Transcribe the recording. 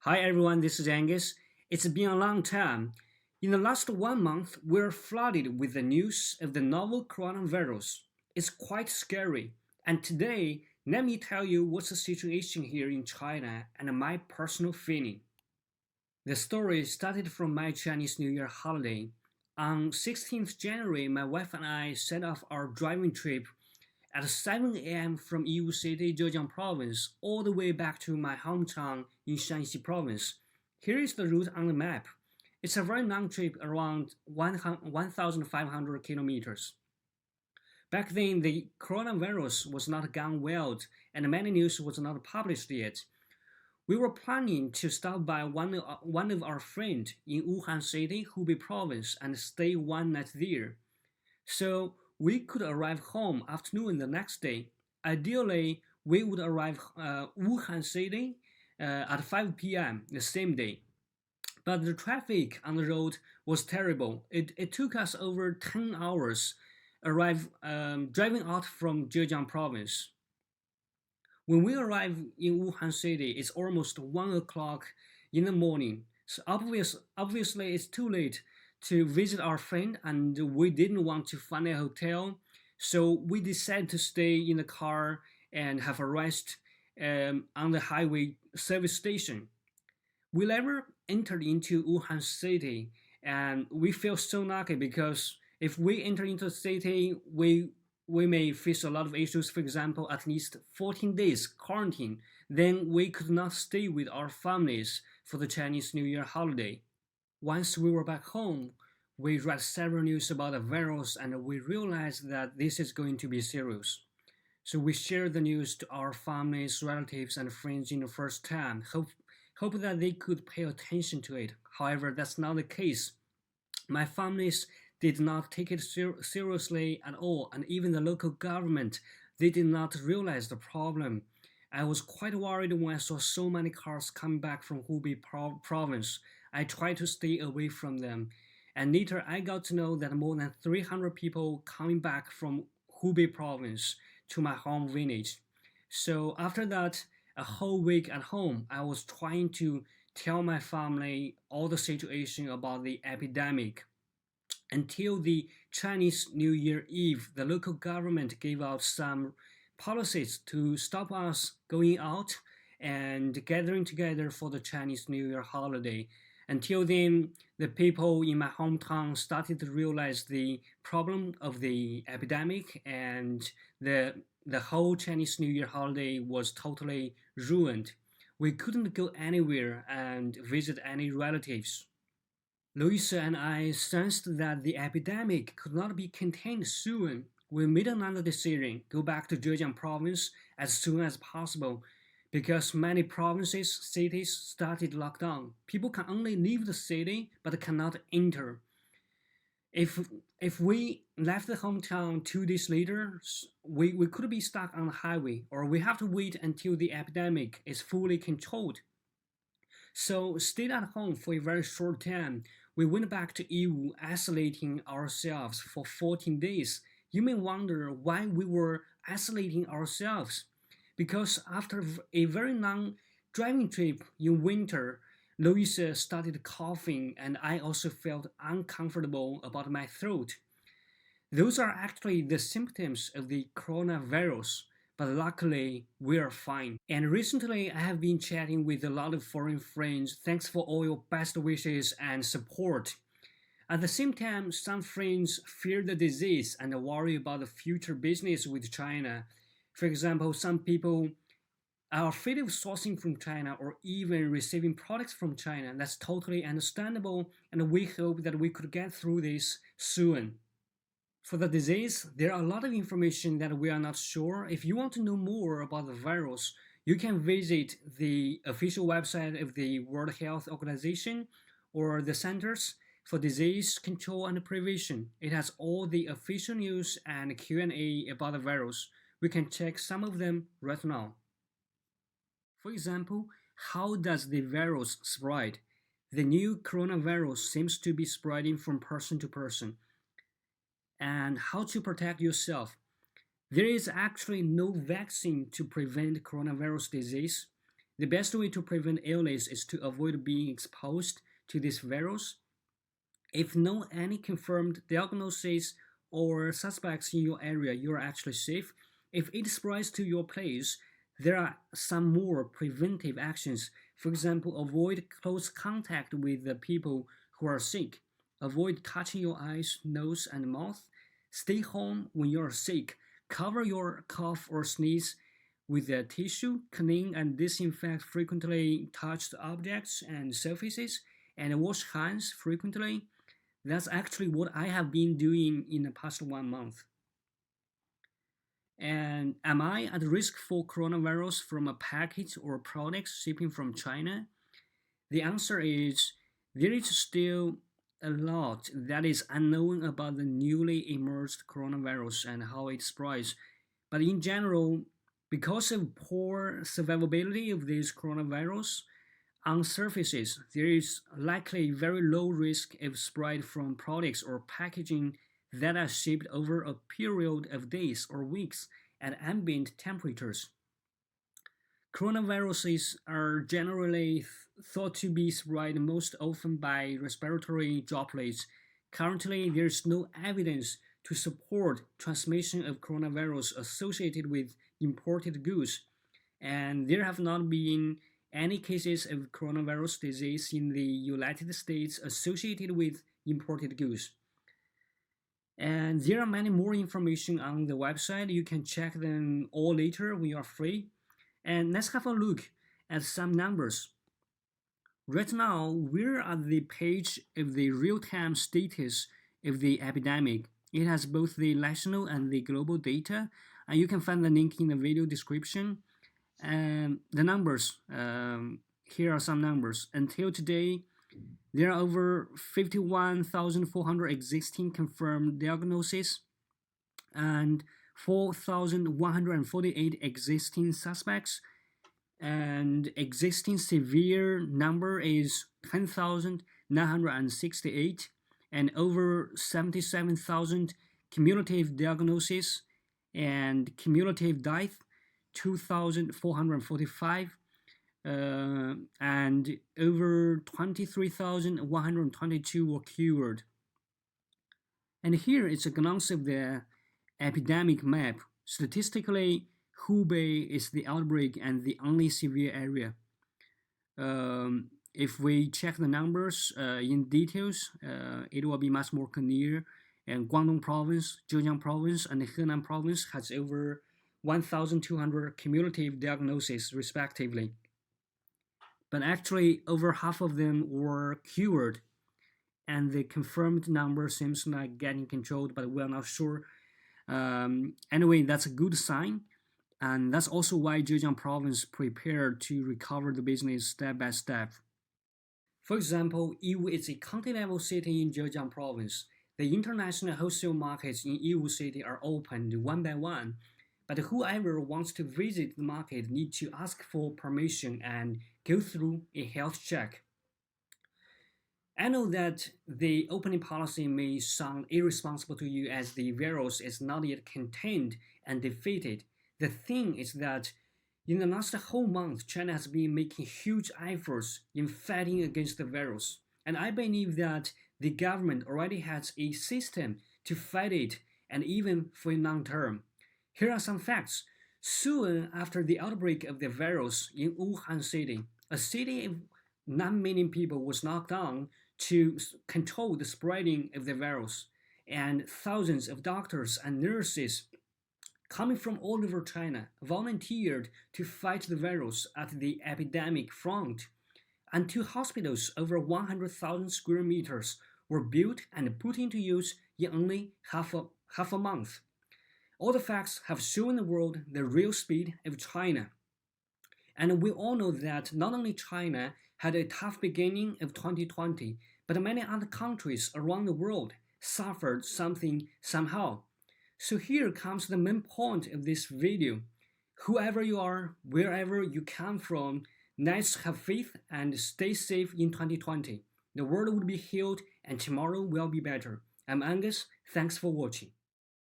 Hi everyone, this is Angus. It's been a long time. In the last 1 month, we're flooded with the news of the novel coronavirus. It's quite scary. And today, let me tell you what's the situation here in China and my personal feeling. The story started from my Chinese New Year holiday. On 16th January, my wife and I set off our driving trip at 7 a.m. from Yiwu City, Zhejiang Province, all the way back to my hometown in Shanxi Province. Here is the route on the map. It's a very long trip, around 1,500 kilometers. Back then, the coronavirus was not gone wild, and many news was not published yet. We were planning to stop by one of our friends in Wuhan City, Hubei Province, and stay one night there. So we could arrive home afternoon the next day. Ideally, we would arrive Wuhan City at 5 p.m. the same day. But the traffic on the road was terrible. It took us over 10 hours driving out from Zhejiang province. When we arrive in Wuhan City, it's almost 1 o'clock in the morning. So obviously, it's too late to visit our friend, and we didn't want to find a hotel. So we decided to stay in the car and have a rest on the highway service station. We never entered into Wuhan City, and we feel so lucky because if we enter into the city, we may face a lot of issues. For example, at least 14 days quarantine. Then we could not stay with our families for the Chinese New Year holiday. Once we were back home, we read several news about the virus and we realized that this is going to be serious. So we shared the news to our families, relatives, and friends in the first time. Hope that they could pay attention to it. However, that's not the case. My families did not take it seriously at all, and even the local government, they did not realize the problem. I was quite worried when I saw so many cars coming back from Hubei province. I tried to stay away from them, and later I got to know that more than 300 people coming back from Hubei province to my home village. So after that, a whole week at home, I was trying to tell my family all the situation about the epidemic. Until the Chinese New Year Eve, the local government gave out some policies to stop us going out and gathering together for the Chinese New Year holiday. Until then, the people in my hometown started to realize the problem of the epidemic, and the whole Chinese New Year holiday was totally ruined. We couldn't go anywhere and visit any relatives. Louisa and I sensed that the epidemic could not be contained soon. We made another decision: go back to Zhejiang province as soon as possible, because many provinces, cities started lockdown. People can only leave the city but cannot enter. If if we left the hometown 2 days later, we could be stuck on the highway, or we have to wait until the epidemic is fully controlled. So stayed at home for a very short time. We went back to Yiwu, isolating ourselves for 14 days. You may wonder why we were isolating ourselves. Because after a very long driving trip in winter, Louisa started coughing and I also felt uncomfortable about my throat. Those are actually the symptoms of the coronavirus, but luckily we are fine. And recently I have been chatting with a lot of foreign friends. Thanks for all your best wishes and support. At the same time, some friends fear the disease and worry about the future business with China. For example, some people are afraid of sourcing from China or even receiving products from China. That's totally understandable, and we hope that we could get through this soon. For the disease, there are a lot of information that we are not sure. If you want to know more about the virus, you can visit the official website of the World Health Organization or the Centers for Disease Control and Prevention. It has all the official news and Q&A about the virus. We can check some of them right now. For example, how does the virus spread? The new coronavirus seems to be spreading from person to person. And how to protect yourself. There is actually no vaccine to prevent coronavirus disease. The best way to prevent illness is to avoid being exposed to this virus. If no any confirmed diagnosis or suspects in your area, you are actually safe. If it spreads to your place, there are some more preventive actions. For example, avoid close contact with the people who are sick. Avoid touching your eyes, nose, and mouth. Stay home when you are sick. Cover your cough or sneeze with a tissue. Clean and disinfect frequently touched objects and surfaces, and wash hands frequently. That's actually what I have been doing in the past 1 month. And am I at risk for coronavirus from a package or products shipping from China? The answer is there is still a lot that is unknown about the newly emerged coronavirus and how it spreads. But in general, because of poor survivability of this coronavirus, on surfaces, there is likely very low risk of spread from products or packaging that are shipped over a period of days or weeks at ambient temperatures. Coronaviruses are generally thought to be spread most often by respiratory droplets. Currently, there is no evidence to support transmission of coronavirus associated with imported goods, and there have not been any cases of coronavirus disease in the United States associated with imported goods. And there are many more information on the website. You can check them all later when you are free. And let's have a look at some numbers. Right now, we're at the page of the real-time status of the epidemic. It has both the national and the global data, and you can find the link in the video description. And the numbers, here are some numbers. Until today, there are over 51,400 existing confirmed diagnoses and 4,148 existing suspects, and existing severe number is 10,968, and over 77,000 cumulative diagnoses and cumulative death 2,445, and over 23,122 were cured. And here is a glance of the epidemic map. Statistically, Hubei is the outbreak and the only severe area. If we check the numbers in details, it will be much more clear. And Guangdong province, Zhejiang province, and Henan province has over 1,200 cumulative diagnoses respectively. But actually, over half of them were cured, and the confirmed number seems like getting controlled, but we're not sure. Anyway, that's a good sign, and that's also why Zhejiang province prepared to recover the business step by step. For example, Yiwu is a county-level city in Zhejiang province. The international wholesale markets in Yiwu city are opened one by one, but whoever wants to visit the market needs to ask for permission and go through a health check. I know that the opening policy may sound irresponsible to you as the virus is not yet contained and defeated. The thing is that in the last whole month, China has been making huge efforts in fighting against the virus. And I believe that the government already has a system to fight it, and even for a long term. Here are some facts. Soon after the outbreak of the virus in Wuhan city, a city of 9 million people was locked down to control the spreading of the virus, and thousands of doctors and nurses coming from all over China volunteered to fight the virus at the epidemic front. And 2 hospitals over 100,000 square meters were built and put into use in only half a month. All the facts have shown the world the real speed of China. And we all know that not only China had a tough beginning of 2020, but many other countries around the world suffered something somehow. So here comes the main point of this video. Whoever you are, wherever you come from, let's have faith and stay safe in 2020. The world will be healed and tomorrow will be better. I'm Angus. Thanks for watching.